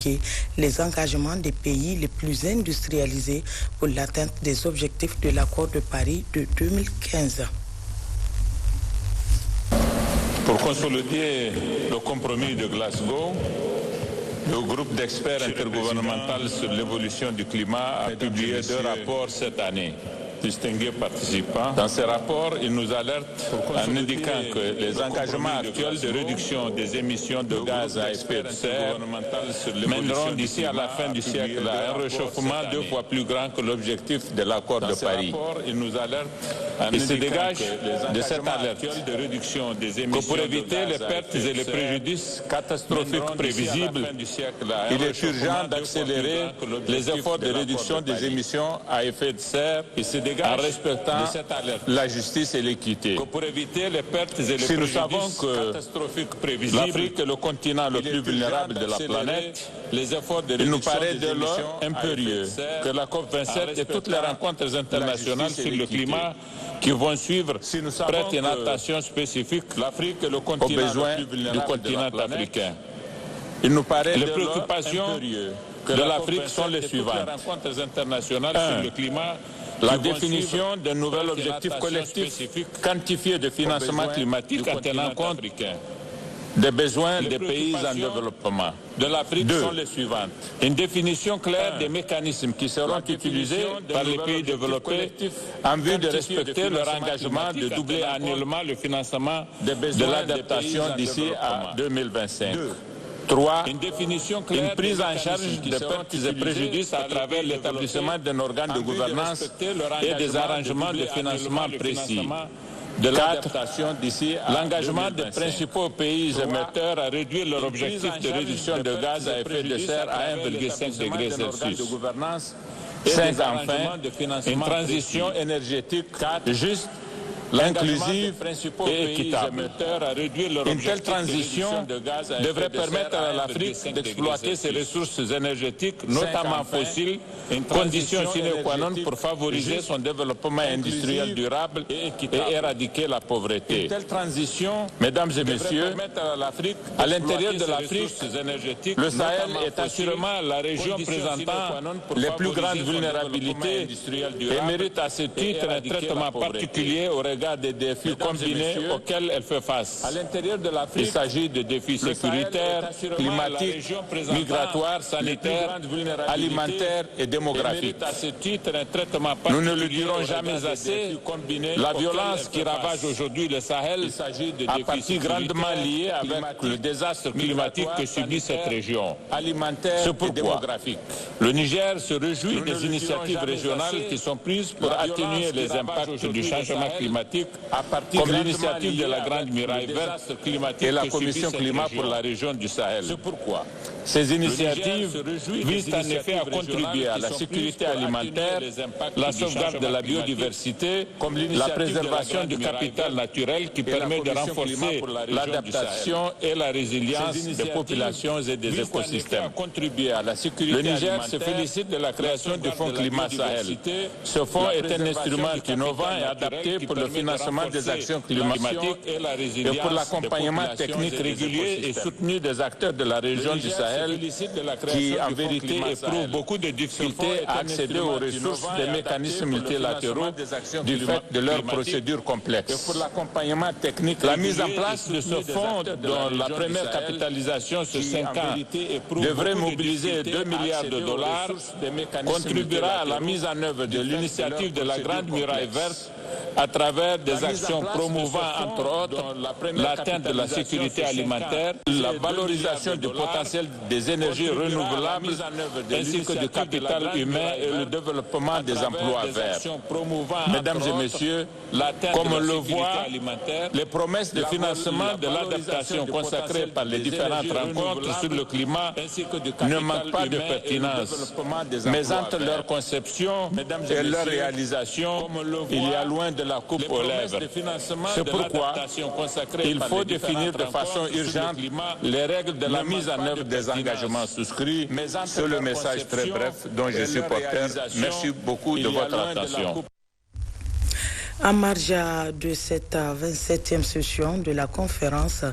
les engagements des pays les plus industrialisés pour l'atteinte des objectifs de l'accord de Paris de 2015. Pour consolider le compromis de Glasgow, le groupe d'experts intergouvernemental sur l'évolution du climat a publié 2 rapports cette année. Distingués participants. Dans ces rapports, il nous alerte en indiquant que les engagements actuels de réduction des émissions de gaz à effet de serre mèneront d'ici à la fin du siècle à un réchauffement 2 fois plus grand que l'objectif de l'accord de Paris. Il se dégage de cette alerte que pour éviter les pertes et les préjudices catastrophiques prévisibles, il est urgent d'accélérer les efforts de réduction des émissions à effet de serre en respectant la justice et l'équité. Si nous savons que l'Afrique est le continent le plus vulnérable de la planète, il nous paraît dès lors impérieux que la COP27 et toutes les rencontres internationales sur le climat qui vont suivre prêtent une attention spécifique aux besoins du continent africain. Il nous paraît les préoccupations de l'Afrique sont les suivantes. 1. La définition d'un nouvel objectif collectif quantifié de financement climatique en tenant compte des besoins des pays en développement. De l'Afrique sont les suivantes. Une définition claire des mécanismes qui seront utilisés par les pays développés en vue de respecter leur engagement de doubler annuellement le financement de l'adaptation d'ici à 2025. 3. Une prise en charge des pertes et préjudices à travers l'établissement d'un organe de gouvernance et des arrangements de financement précis. 4. L'engagement des principaux pays émetteurs à réduire leur objectif de réduction de gaz à effet de serre à 1,5 degré Celsius. 5. Enfin, une transition énergétique juste, inclusive et équitable. Une telle transition devrait permettre à l'Afrique d'exploiter ses ressources énergétiques, notamment fossiles, condition sine qua non pour favoriser son développement industriel durable et éradiquer la pauvreté. Une telle transition, mesdames et messieurs, à l'intérieur de l'Afrique, le Sahel est assurément la région présentant les plus grandes vulnérabilités et mérite à ce titre un traitement particulier au regard des défis combinés auxquels elle fait face. Il s'agit de défis sécuritaires, climatiques, migratoires, sanitaires, alimentaires et démographiques. Nous ne le dirons jamais assez, la violence qui ravage aujourd'hui le Sahel a partie grandement liée avec le désastre climatique que subit cette région. C'est pourquoi le Niger se réjouit des initiatives régionales qui sont prises pour atténuer les impacts du changement climatique, comme l'initiative de la Grande Muraille Verte et la Commission Climat pour la région du Sahel. C'est pourquoi ces initiatives visent en effet à contribuer à la sécurité alimentaire, la sauvegarde de la biodiversité, la préservation du capital naturel qui permet de renforcer l'adaptation et la résilience des populations et des écosystèmes. Le Niger se félicite de la création du Fonds Climat Sahel. Ce fonds est un instrument innovant et adapté pour le financement des actions climatiques et pour l'accompagnement technique régulier et soutenu des acteurs de la région du Sahel qui, en vérité, éprouvent beaucoup de difficultés à accéder aux ressources des mécanismes multilatéraux du fait de leurs procédures complexes. La mise en place de ce fonds, dont la première capitalisation sur 5 ans devrait mobiliser 2 milliards de dollars, contribuera à la mise en œuvre de l'initiative de la Grande Muraille Verte à travers des actions promouvant, entre autres, l'atteinte de la sécurité alimentaire, la valorisation du potentiel des énergies renouvelables, ainsi que du capital humain et le développement des emplois verts. Mesdames et messieurs, comme on le voit, les promesses de financement de l'adaptation consacrées par les différentes rencontres sur le climat ne manquent pas de pertinence. Mais entre leur conception et leur réalisation, il y a loin de la coupe aux lèvres. C'est pourquoi il faut définir de façon urgente les règles de la mise en œuvre des engagements souscrits. C'est le message très bref dont je suis porteur. Merci beaucoup de votre attention. En marge de cette 27e session de la conférence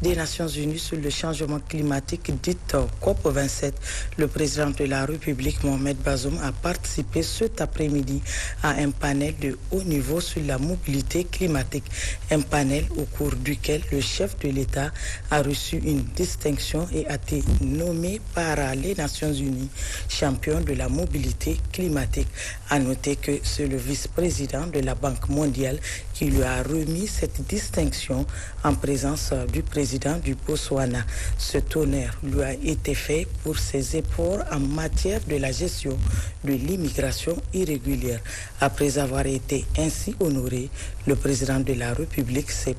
des Nations Unies sur le changement climatique dite COP27, le président de la République, Mohamed Bazoum, a participé cet après-midi à un panel de haut niveau sur la mobilité climatique. Un panel au cours duquel le chef de l'État a reçu une distinction et a été nommé par les Nations Unies champion de la mobilité climatique. À noter que c'est le vice-président de la Banque mondiale qui lui a remis cette distinction en présence du président du Botswana. Cet honneur lui a été fait pour ses efforts en matière de la gestion de l'immigration irrégulière. Après avoir été ainsi honoré, le président de la République s'est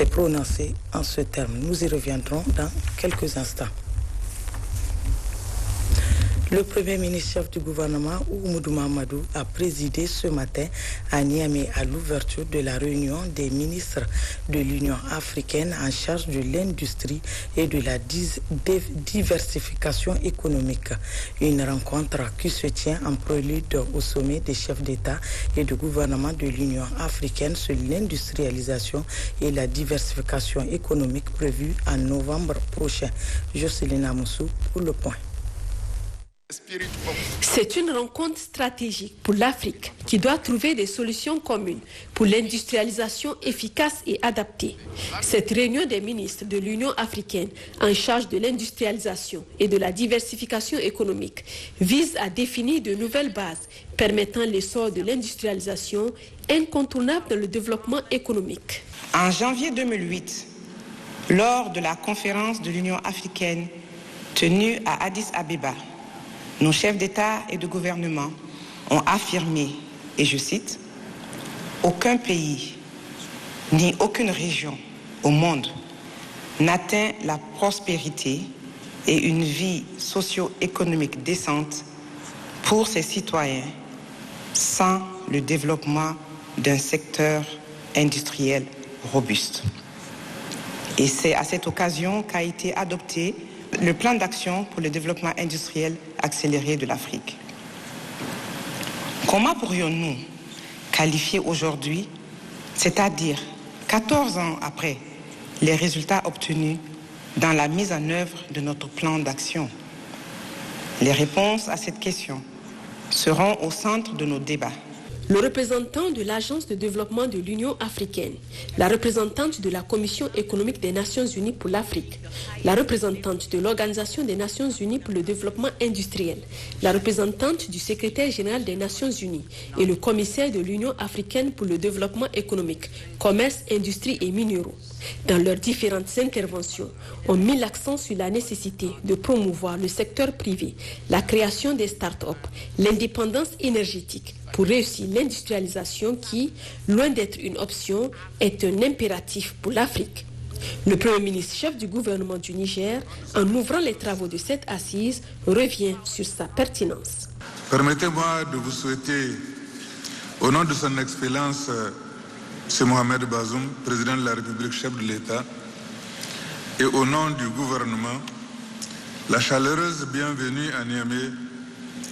prononcé en ce terme. Nous y reviendrons dans quelques instants. Le Premier ministre chef du gouvernement, Oumoudou Mahamadou, a présidé ce matin à Niamey à l'ouverture de la réunion des ministres de l'Union africaine en charge de l'industrie et de la diversification économique. Une rencontre qui se tient en prélude au sommet des chefs d'État et de gouvernement de l'Union africaine sur l'industrialisation et la diversification économique prévue en novembre prochain. Jocelyne Amoussou pour le point. C'est une rencontre stratégique pour l'Afrique qui doit trouver des solutions communes pour l'industrialisation efficace et adaptée. Cette réunion des ministres de l'Union africaine en charge de l'industrialisation et de la diversification économique vise à définir de nouvelles bases permettant l'essor de l'industrialisation incontournable dans le développement économique. En janvier 2008, lors de la conférence de l'Union africaine tenue à Addis Abeba, nos chefs d'État et de gouvernement ont affirmé, et je cite, « Aucun pays ni aucune région au monde n'atteint la prospérité et une vie socio-économique décente pour ses citoyens sans le développement d'un secteur industriel robuste. » Et c'est à cette occasion qu'a été adopté le plan d'action pour le développement industriel accéléré de l'Afrique. Comment pourrions-nous qualifier aujourd'hui, c'est-à-dire 14 ans après, les résultats obtenus dans la mise en œuvre de notre plan d'action? Les réponses à cette question seront au centre de nos débats. Le représentant de l'Agence de développement de l'Union africaine, la représentante de la Commission économique des Nations unies pour l'Afrique, la représentante de l'Organisation des Nations unies pour le développement industriel, la représentante du secrétaire général des Nations unies et le commissaire de l'Union africaine pour le développement économique, commerce, industrie et minéraux, dans leurs différentes interventions, ont mis l'accent sur la nécessité de promouvoir le secteur privé, la création des start-up, l'indépendance énergétique, pour réussir l'industrialisation qui, loin d'être une option, est un impératif pour l'Afrique. Le Premier ministre chef du gouvernement du Niger, en ouvrant les travaux de cette assise, revient sur sa pertinence. Permettez-moi de vous souhaiter, au nom de son Excellence, M. Mohamed Bazoum, président de la République, chef de l'État, et au nom du gouvernement, la chaleureuse bienvenue à Niamey,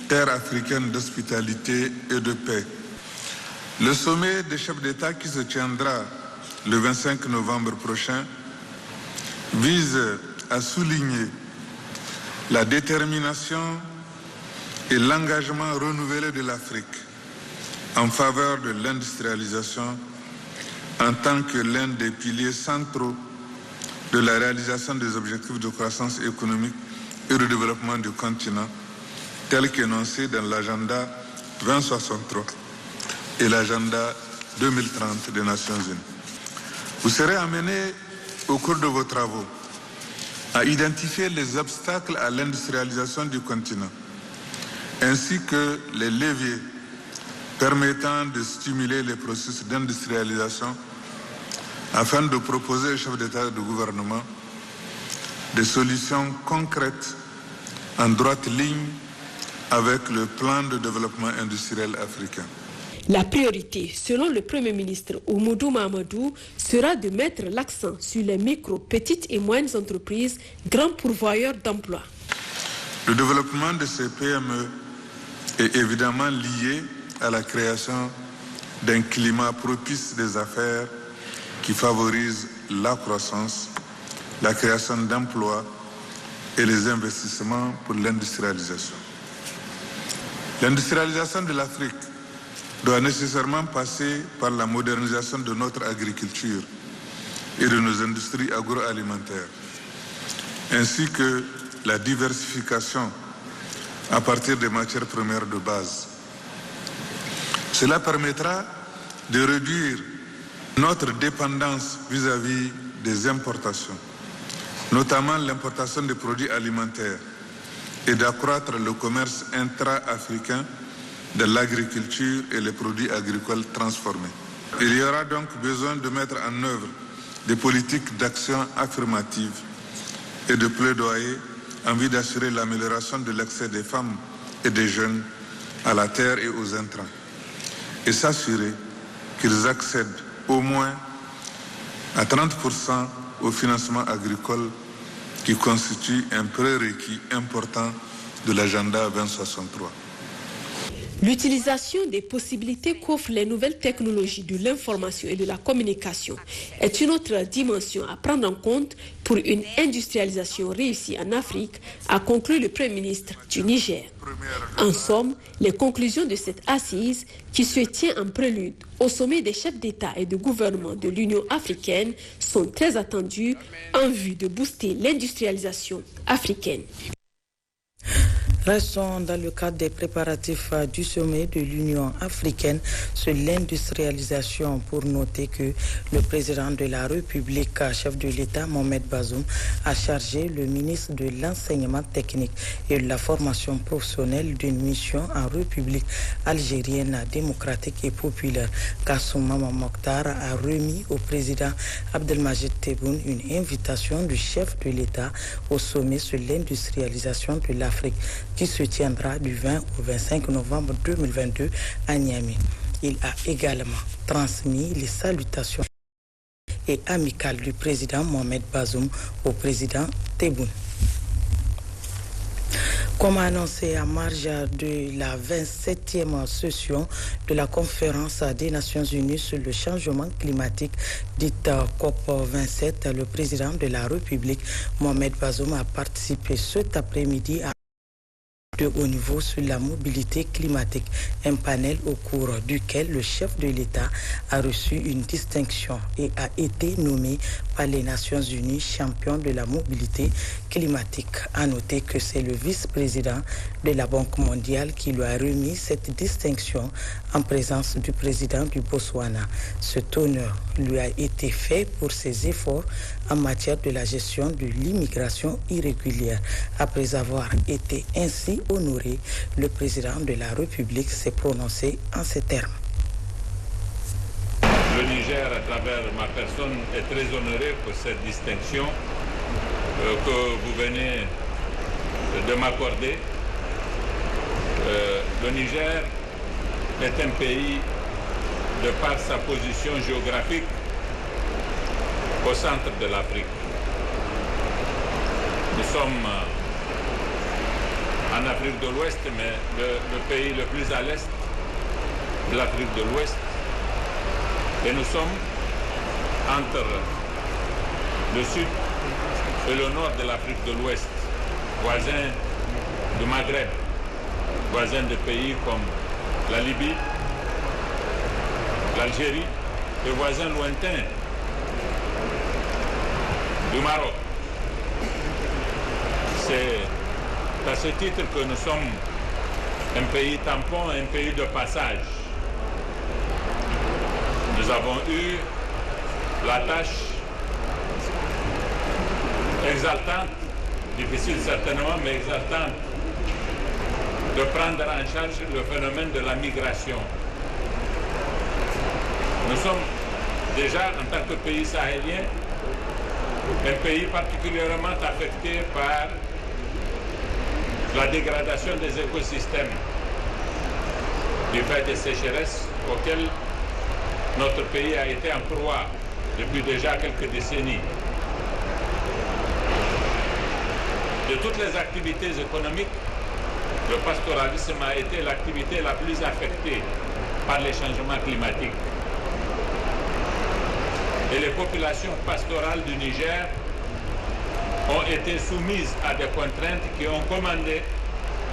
terre africaine d'hospitalité et de paix. Le sommet des chefs d'État qui se tiendra le 25 novembre prochain vise à souligner la détermination et l'engagement renouvelé de l'Afrique en faveur de l'industrialisation en tant que l'un des piliers centraux de la réalisation des objectifs de croissance économique et de développement du continent tel qu'énoncé dans l'agenda 2063 et l'agenda 2030 des Nations Unies. Vous serez amenés au cours de vos travaux à identifier les obstacles à l'industrialisation du continent, ainsi que les leviers permettant de stimuler les processus d'industrialisation afin de proposer aux chefs d'État et de gouvernement des solutions concrètes en droite ligne avec le plan de développement industriel africain. La priorité, selon le Premier ministre Oumoudou Mahamadou, sera de mettre l'accent sur les micro, petites et moyennes entreprises, grands pourvoyeurs d'emplois. Le développement de ces PME est évidemment lié à la création d'un climat propice des affaires qui favorise la croissance, la création d'emplois et les investissements pour l'industrialisation. L'industrialisation de l'Afrique doit nécessairement passer par la modernisation de notre agriculture et de nos industries agroalimentaires, ainsi que la diversification à partir des matières premières de base. Cela permettra de réduire notre dépendance vis-à-vis des importations, notamment l'importation des produits alimentaires, et d'accroître le commerce intra-africain de l'agriculture et les produits agricoles transformés. Il y aura donc besoin de mettre en œuvre des politiques d'action affirmative et de plaidoyer en vue d'assurer l'amélioration de l'accès des femmes et des jeunes à la terre et aux intrants, et s'assurer qu'ils accèdent au moins à 30% au financement agricole qui constitue un prérequis important de l'agenda 2063. L'utilisation des possibilités qu'offrent les nouvelles technologies de l'information et de la communication est une autre dimension à prendre en compte pour une industrialisation réussie en Afrique, a conclu le Premier ministre du Niger. En somme, les conclusions de cette assise, qui se tient en prélude au sommet des chefs d'État et de gouvernement de l'Union africaine, sont très attendues en vue de booster l'industrialisation africaine. Restons dans le cadre des préparatifs du sommet de l'Union africaine sur l'industrialisation pour noter que le président de la République, chef de l'État, Mohamed Bazoum, a chargé le ministre de l'enseignement technique et de la formation professionnelle d'une mission en République algérienne démocratique et populaire. Kassoum Maman Mokhtar a remis au président Abdelmajid Tebboune une invitation du chef de l'État au sommet sur l'industrialisation de l'Afrique, qui se tiendra du 20 au 25 novembre 2022 à Niamey. Il a également transmis les salutations et amicales du président Mohamed Bazoum au président Tebboune. Comme annoncé en marge de la 27e session de la conférence des Nations Unies sur le changement climatique, dite COP27, le président de la République, Mohamed Bazoum, a participé cet après-midi à de haut niveau sur la mobilité climatique, un panel au cours duquel le chef de l'État a reçu une distinction et a été nommé par les Nations Unies champion de la mobilité climatique. À noter que c'est le vice-président de la Banque mondiale qui lui a remis cette distinction en présence du président du Botswana. Cet honneur lui a été fait pour ses efforts en matière de la gestion de l'immigration irrégulière. Après avoir été ainsi honoré, le président de la République s'est prononcé en ces termes. Le Niger, à travers ma personne, est très honoré pour cette distinction que vous venez de m'accorder. Le Niger est un pays, de par sa position géographique, au centre de l'Afrique. Nous sommes en Afrique de l'Ouest, mais le pays le plus à l'est de l'Afrique de l'Ouest. Et nous sommes entre le sud et le nord de l'Afrique de l'Ouest, voisins du Maghreb, voisins de pays comme la Libye, l'Algérie et voisins lointains du Maroc. C'est à ce titre que nous sommes un pays tampon, un pays de passage. Nous avons eu la tâche exaltante, difficile certainement, mais exaltante, de prendre en charge le phénomène de la migration. Nous sommes déjà, en tant que pays sahélien, un pays particulièrement affecté par la dégradation des écosystèmes du fait des sécheresses auxquelles notre pays a été en proie depuis déjà quelques décennies. De toutes les activités économiques, le pastoralisme a été l'activité la plus affectée par les changements climatiques. Et les populations pastorales du Niger ont été soumises à des contraintes qui ont commandé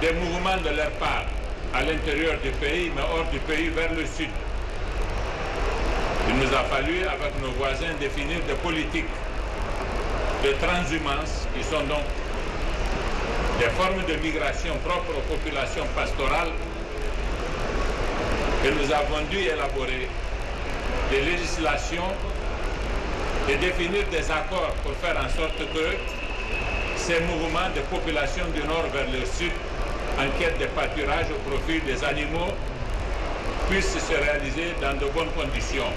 des mouvements de leur part à l'intérieur du pays, mais hors du pays vers le sud. Il nous a fallu, avec nos voisins, définir des politiques de transhumance qui sont donc des formes de migration propres aux populations pastorales que nous avons dû élaborer, des législations et définir des accords pour faire en sorte que ces mouvements de population du nord vers le sud en quête de pâturage au profit des animaux puissent se réaliser dans de bonnes conditions.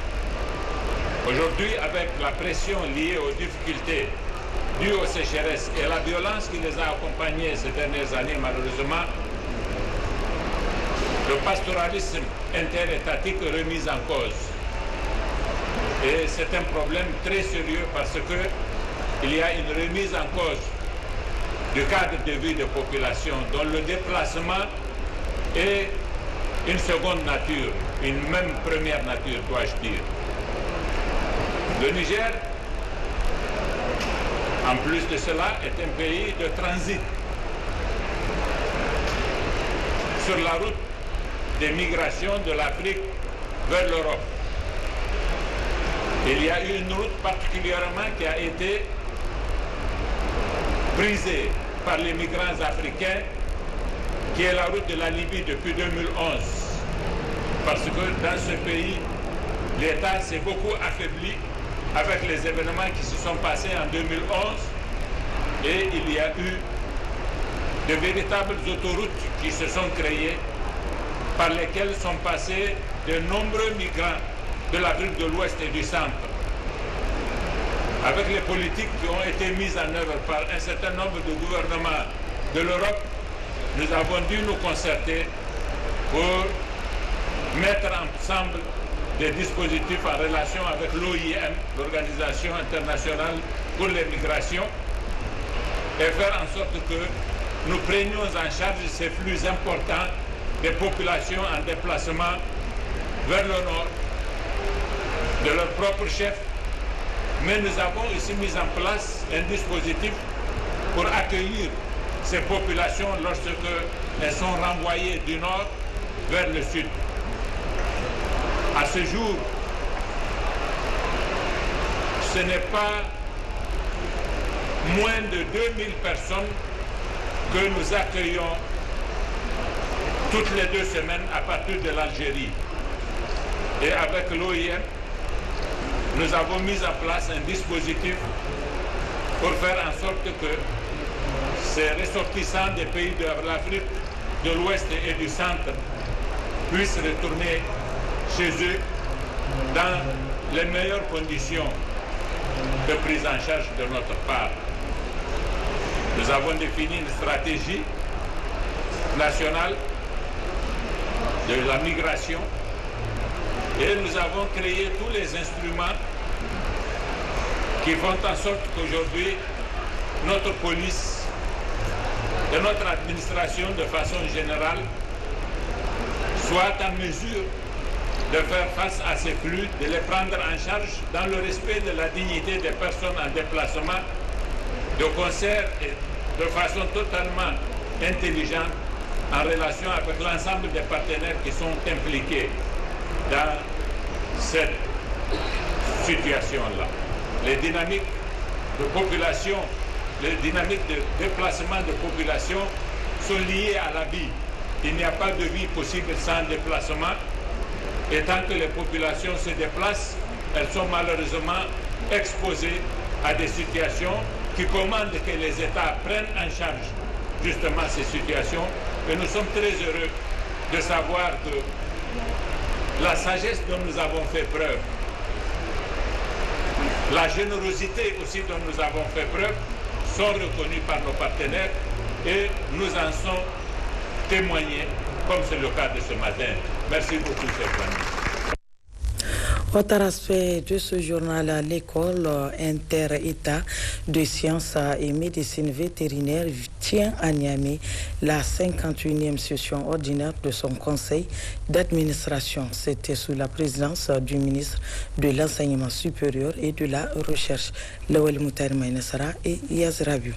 Aujourd'hui, avec la pression liée aux difficultés dues aux sécheresses et la violence qui les a accompagnés ces dernières années, malheureusement, le pastoralisme interétatique est remis en cause. Et c'est un problème très sérieux parce qu'il y a une remise en cause du cadre de vie des populations dont le déplacement est une seconde nature, une même première nature, dois-je dire. Le Niger, en plus de cela, est un pays de transit sur la route des migrations de l'Afrique vers l'Europe. Il y a eu une route particulièrement qui a été brisée par les migrants africains, qui est la route de la Libye depuis 2011. Parce que dans ce pays, l'État s'est beaucoup affaibli avec les événements qui se sont passés en 2011 et il y a eu de véritables autoroutes qui se sont créées par lesquelles sont passés de nombreux migrants de l'Afrique de l'Ouest et du Centre. Avec les politiques qui ont été mises en œuvre par un certain nombre de gouvernements de l'Europe, nous avons dû nous concerter pour mettre ensemble des dispositifs en relation avec l'OIM, l'Organisation internationale pour les migrations, et faire en sorte que nous prenions en charge ces flux importants des populations en déplacement vers le nord, de leur propre chef. Mais nous avons aussi mis en place un dispositif pour accueillir ces populations lorsqu'elles sont renvoyées du nord vers le sud. À ce jour, ce n'est pas moins de 2000 personnes que nous accueillons toutes les 2 semaines à partir de l'Algérie. Et avec l'OIM, nous avons mis en place un dispositif pour faire en sorte que ces ressortissants des pays de l'Afrique de l'Ouest et du Centre puissent retourner chez eux dans les meilleures conditions de prise en charge de notre part. Nous avons défini une stratégie nationale de la migration et nous avons créé tous les instruments qui font en sorte qu'aujourd'hui notre police et notre administration de façon générale soient en mesure de faire face à ces flux, de les prendre en charge dans le respect de la dignité des personnes en déplacement, de concert et de façon totalement intelligente en relation avec l'ensemble des partenaires qui sont impliqués dans cette situation-là. Les dynamiques de population, les dynamiques de déplacement de population sont liées à la vie. Il n'y a pas de vie possible sans déplacement. Et tant que les populations se déplacent, elles sont malheureusement exposées à des situations qui commandent que les États prennent en charge justement ces situations. Et nous sommes très heureux de savoir que la sagesse dont nous avons fait preuve, la générosité aussi dont nous avons fait preuve, sont reconnues par nos partenaires et nous en sommes témoignés, comme c'est le cas de ce matin. Merci beaucoup, chers amis. Autre aspect de ce journal, l'école inter-État de sciences et médecine vétérinaire tient à Niamey la 51e session ordinaire de son conseil d'administration. C'était sous la présidence du ministre de l'Enseignement supérieur et de la Recherche, Lawal Moutar Maïnassara et Yazrabiou.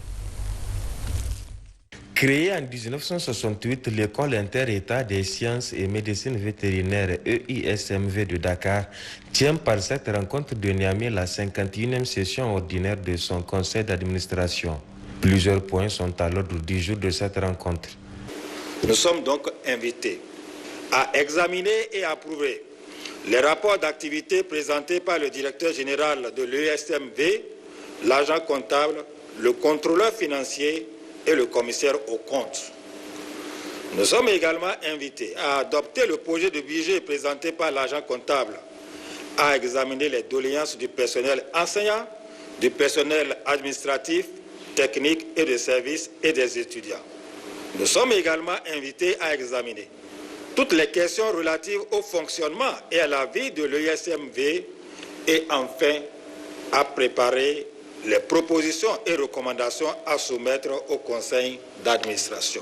Créée en 1968, l'école inter-État des sciences et médecine vétérinaire EISMV de Dakar tient par cette rencontre de Niamey la 51e session ordinaire de son conseil d'administration. Plusieurs points sont à l'ordre du jour de cette rencontre. Nous sommes donc invités à examiner et approuver les rapports d'activité présentés par le directeur général de l'EISMV, l'agent comptable, le contrôleur financier et le commissaire aux comptes. Nous sommes également invités à adopter le projet de budget présenté par l'agent comptable, à examiner les doléances du personnel enseignant, du personnel administratif, technique et de services et des étudiants. Nous sommes également invités à examiner toutes les questions relatives au fonctionnement et à la vie de l'EISMV et enfin à préparer les propositions et recommandations à soumettre au conseil d'administration.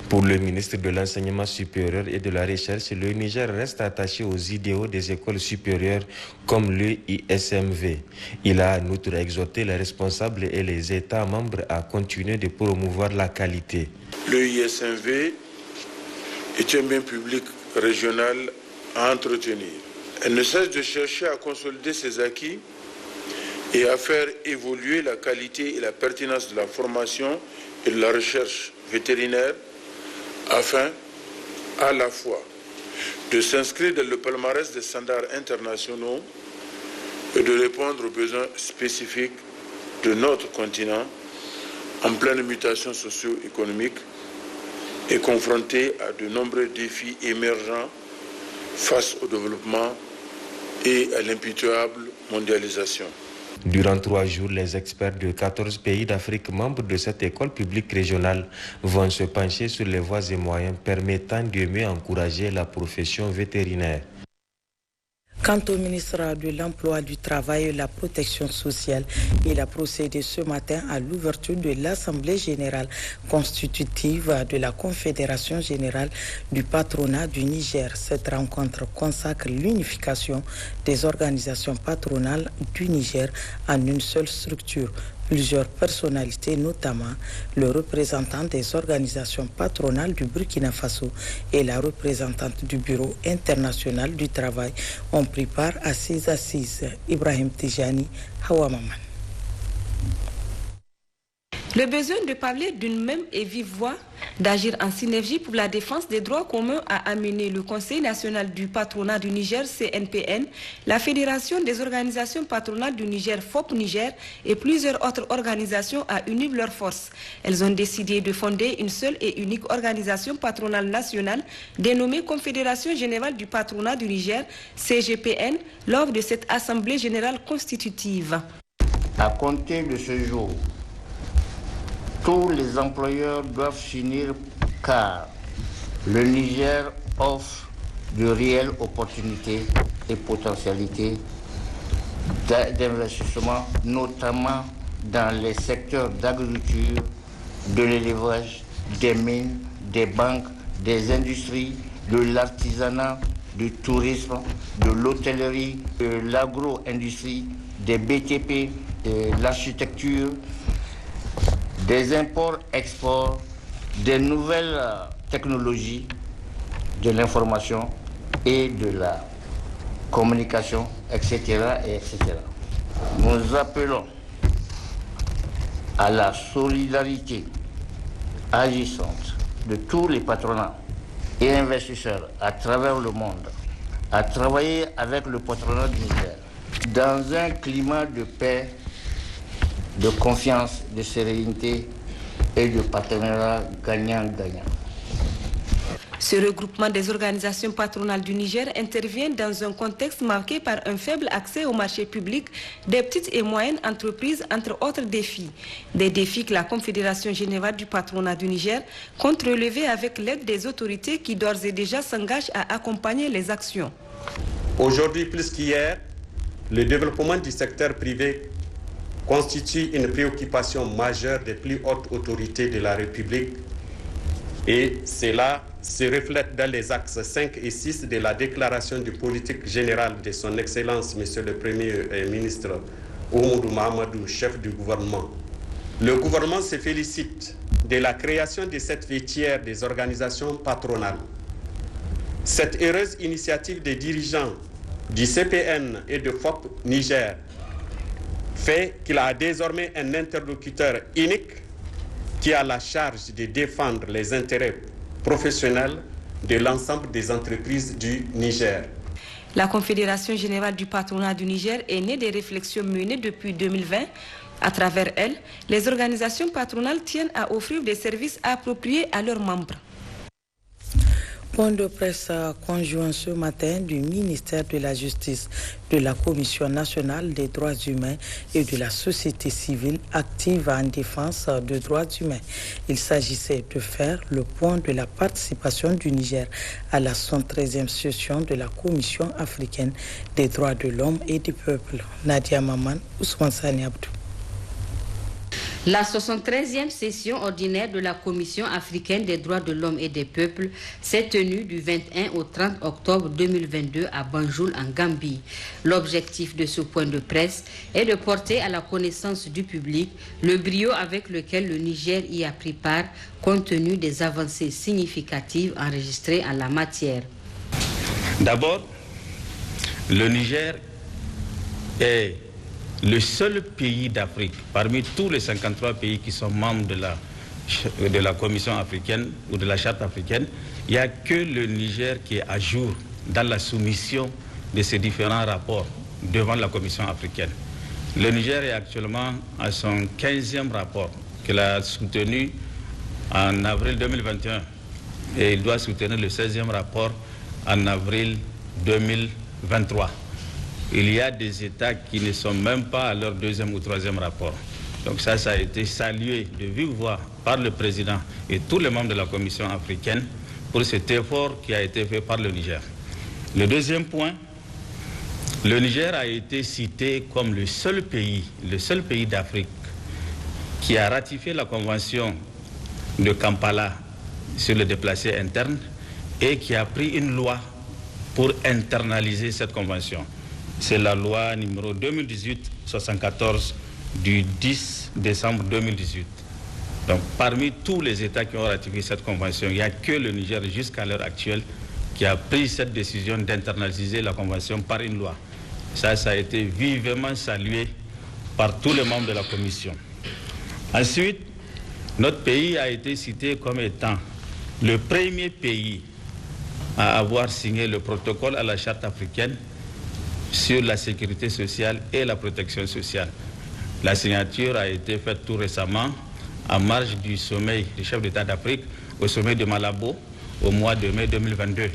Pour le ministre de l'Enseignement supérieur et de la Recherche, le Niger reste attaché aux idéaux des écoles supérieures comme l'EISMV. Il a en outre exhorté les responsables et les États membres à continuer de promouvoir la qualité. L'EISMV est un bien public régional à entretenir. Elle ne cesse de chercher à consolider ses acquis et à faire évoluer la qualité et la pertinence de la formation et de la recherche vétérinaire afin à la fois de s'inscrire dans le palmarès des standards internationaux et de répondre aux besoins spécifiques de notre continent en pleine mutation socio-économique et confronté à de nombreux défis émergents face au développement et à l'impitoyable mondialisation. Durant 3 jours, les experts de 14 pays d'Afrique membres de cette école publique régionale vont se pencher sur les voies et moyens permettant de mieux encourager la profession vétérinaire. Quant au ministre de l'Emploi, du Travail et de la Protection sociale, il a procédé ce matin à l'ouverture de l'Assemblée générale constitutive de la Confédération générale du patronat du Niger. Cette rencontre consacre l'unification des organisations patronales du Niger en une seule structure. Plusieurs personnalités, notamment le représentant des organisations patronales du Burkina Faso et la représentante du Bureau international du travail, ont pris part à ces assises. Ibrahim Tijani, Hawa Maman. Le besoin de parler d'une même et vive voix, d'agir en synergie pour la défense des droits communs a amené le Conseil national du patronat du Niger, CNPN, la Fédération des organisations patronales du Niger, FOP Niger, et plusieurs autres organisations à unir leurs forces. Elles ont décidé de fonder une seule et unique organisation patronale nationale dénommée Confédération générale du patronat du Niger, CGPN, lors de cette Assemblée générale constitutive. À compter de ce jour, tous les employeurs doivent s'unir car le Niger offre de réelles opportunités et potentialités d'investissement, notamment dans les secteurs d'agriculture, de l'élevage, des mines, des banques, des industries, de l'artisanat, du tourisme, de l'hôtellerie, de l'agro-industrie, des BTP, de l'architecture, des imports-exports, des nouvelles technologies, de l'information et de la communication, etc., etc. Nous appelons à la solidarité agissante de tous les patronats et investisseurs à travers le monde, à travailler avec le patronat du Niger dans un climat de paix, de confiance, de sérénité et de partenariat gagnant-gagnant. Ce regroupement des organisations patronales du Niger intervient dans un contexte marqué par un faible accès au marché public des petites et moyennes entreprises, entre autres défis. Des défis que la Confédération générale du patronat du Niger compte relever avec l'aide des autorités qui d'ores et déjà s'engagent à accompagner les actions. Aujourd'hui, plus qu'hier, le développement du secteur privé constitue une préoccupation majeure des plus hautes autorités de la République et cela se reflète dans les axes 5 et 6 de la déclaration de politique générale de son Excellence, Monsieur le Premier ministre Oumoudou Mahamadou, chef du gouvernement. Le gouvernement se félicite de la création de cette fêtière des organisations patronales. Cette heureuse initiative des dirigeants du CPN et de FOP Niger fait qu'il a désormais un interlocuteur unique qui a la charge de défendre les intérêts professionnels de l'ensemble des entreprises du Niger. La Confédération générale du patronat du Niger est née des réflexions menées depuis 2020. À travers elle, les organisations patronales tiennent à offrir des services appropriés à leurs membres. Point de presse conjoint ce matin du ministère de la Justice, de la Commission nationale des droits humains et de la société civile active en défense des droits humains. Il s'agissait de faire le point de la participation du Niger à la 113e session de la Commission africaine des droits de l'homme et du peuple. Nadia Maman, Ousmane Sani Abdou. La 73e session ordinaire de la Commission africaine des droits de l'homme et des peuples s'est tenue du 21 au 30 octobre 2022 à Banjul en Gambie. L'objectif de ce point de presse est de porter à la connaissance du public le brio avec lequel le Niger y a pris part compte tenu des avancées significatives enregistrées en la matière. D'abord, le Niger est le seul pays d'Afrique, parmi tous les 53 pays qui sont membres de la Commission africaine ou de la Charte africaine, il n'y a que le Niger qui est à jour dans la soumission de ces différents rapports devant la Commission africaine. Le Niger est actuellement à son 15e rapport qu'il a soutenu en avril 2021 et il doit soutenir le 16e rapport en avril 2023. Il y a des États qui ne sont même pas à leur 2e ou 3e rapport. Donc ça a été salué de vive voix par le président et tous les membres de la Commission africaine pour cet effort qui a été fait par le Niger. Le deuxième point, le Niger a été cité comme le seul pays d'Afrique qui a ratifié la convention de Kampala sur les déplacés internes et qui a pris une loi pour internaliser cette convention. C'est la loi numéro 2018-74 du 10 décembre 2018. Donc parmi tous les États qui ont ratifié cette convention, il n'y a que le Niger jusqu'à l'heure actuelle qui a pris cette décision d'internaliser la convention par une loi. Ça a été vivement salué par tous les membres de la Commission. Ensuite, notre pays a été cité comme étant le premier pays à avoir signé le protocole à la Charte africaine sur la sécurité sociale et la protection sociale. La signature a été faite tout récemment en marge du sommet des chefs d'État d'Afrique au sommet de Malabo au mois de mai 2022.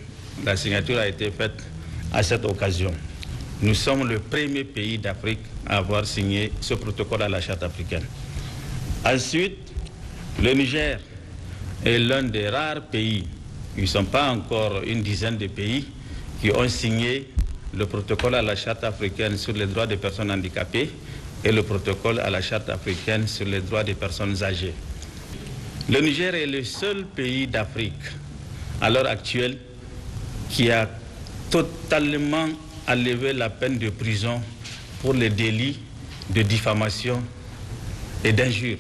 La signature a été faite à cette occasion. Nous sommes le premier pays d'Afrique à avoir signé ce protocole à la Charte africaine. Ensuite, le Niger est l'un des rares pays, ils ne sont pas encore une dizaine de pays qui ont signé le protocole à la Charte africaine sur les droits des personnes handicapées et le protocole à la Charte africaine sur les droits des personnes âgées. Le Niger est le seul pays d'Afrique à l'heure actuelle qui a totalement enlevé la peine de prison pour les délits de diffamation et d'injure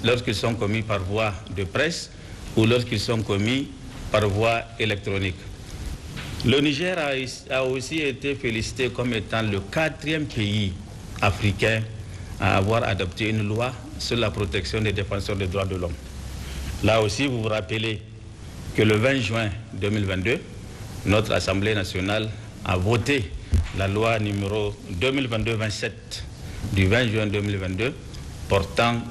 lorsqu'ils sont commis par voie de presse ou lorsqu'ils sont commis par voie électronique. Le Niger a aussi été félicité comme étant le 4e pays africain à avoir adopté une loi sur la protection des défenseurs des droits de l'homme. Là aussi, vous vous rappelez que le 20 juin 2022, notre Assemblée nationale a voté la loi numéro 2022-27 du 20 juin 2022 portant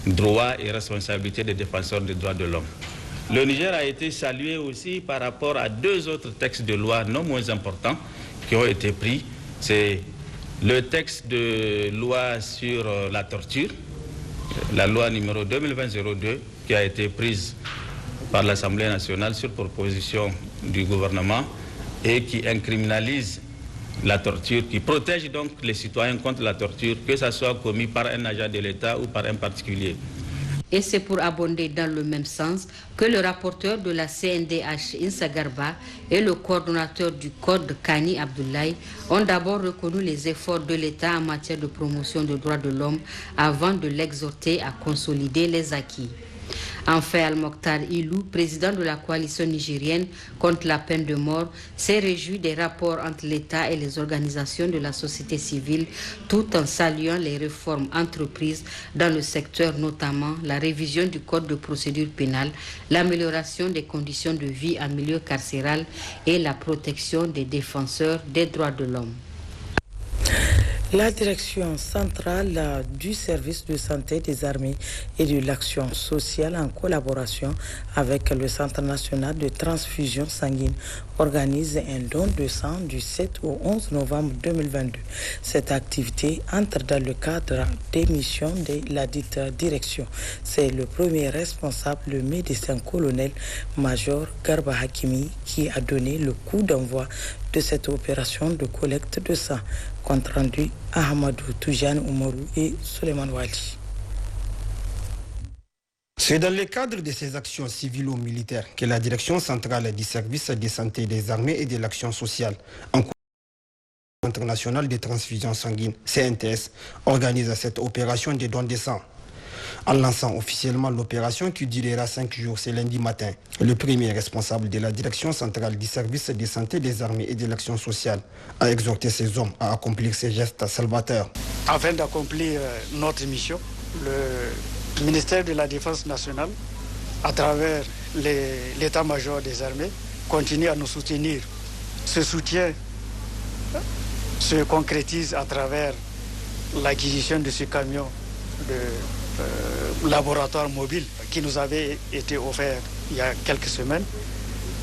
droits et responsabilités des défenseurs des droits de l'homme. Le Niger a été salué aussi par rapport à 2 autres textes de loi non moins importants qui ont été pris. C'est le texte de loi sur la torture, la loi numéro 2020-02 qui a été prise par l'Assemblée nationale sur proposition du gouvernement et qui incriminalise la torture, qui protège donc les citoyens contre la torture, que ce soit commis par un agent de l'État ou par un particulier. Et c'est pour abonder dans le même sens que le rapporteur de la CNDH, Insa Garba, et le coordonnateur du Code, Kani Abdoulaye, ont d'abord reconnu les efforts de l'État en matière de promotion des droits de l'homme avant de l'exhorter à consolider les acquis. Enfin, Al-Mokhtar Ilou, président de la coalition nigérienne contre la peine de mort, s'est réjoui des rapports entre l'État et les organisations de la société civile, tout en saluant les réformes entreprises dans le secteur, notamment la révision du code de procédure pénale, l'amélioration des conditions de vie en milieu carcéral et la protection des défenseurs des droits de l'homme. La direction centrale du service de santé des armées et de l'action sociale en collaboration avec le Centre national de transfusion sanguine organise un don de sang du 7 au 11 novembre 2022. Cette activité entre dans le cadre des missions de la dite direction. C'est le premier responsable, le médecin-colonel Major Garba Hakimi, qui a donné le coup d'envoi de cette opération de collecte de sang. Compte rendu Ahmadou Toujane Oumarou et Suleiman Wali. C'est dans le cadre de ces actions civilo-militaires que la direction centrale du service de santé des armées et de l'action sociale, en Centre national de transfusion sanguine, CNTS, organise cette opération de don de sang. En lançant officiellement l'opération qui durera 5 jours ce lundi matin, le premier responsable de la direction centrale du service de santé des armées et de l'action sociale a exhorté ces hommes à accomplir ces gestes salvateurs. Afin d'accomplir notre mission, le ministère de la Défense nationale, à travers l'état-major des armées, continue à nous soutenir. Ce soutien se concrétise à travers l'acquisition de ce camion de laboratoire mobile qui nous avait été offert il y a quelques semaines.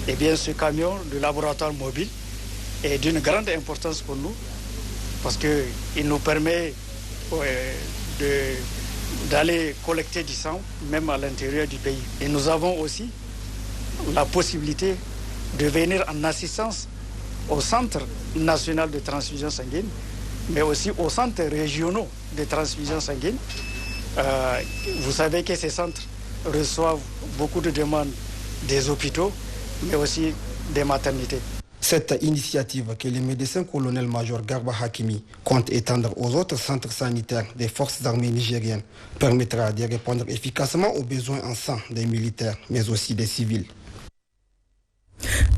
Eh bien, ce camion de laboratoire mobile est d'une grande importance pour nous parce qu'il nous permet d'aller collecter du sang même à l'intérieur du pays. Et nous avons aussi la possibilité de venir en assistance au Centre national de transfusion sanguine, mais aussi aux centres régionaux de transfusion sanguine. Vous savez que ces centres reçoivent beaucoup de demandes des hôpitaux, mais aussi des maternités. Cette initiative que le médecin-colonel Major Garba Hakimi compte étendre aux autres centres sanitaires des forces armées nigériennes permettra de répondre efficacement aux besoins en sang des militaires, mais aussi des civils.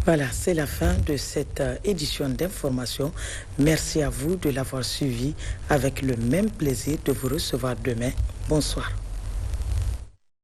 Voilà, c'est la fin de cette édition d'information. Merci à vous de l'avoir suivi avec le même plaisir de vous recevoir demain. Bonsoir.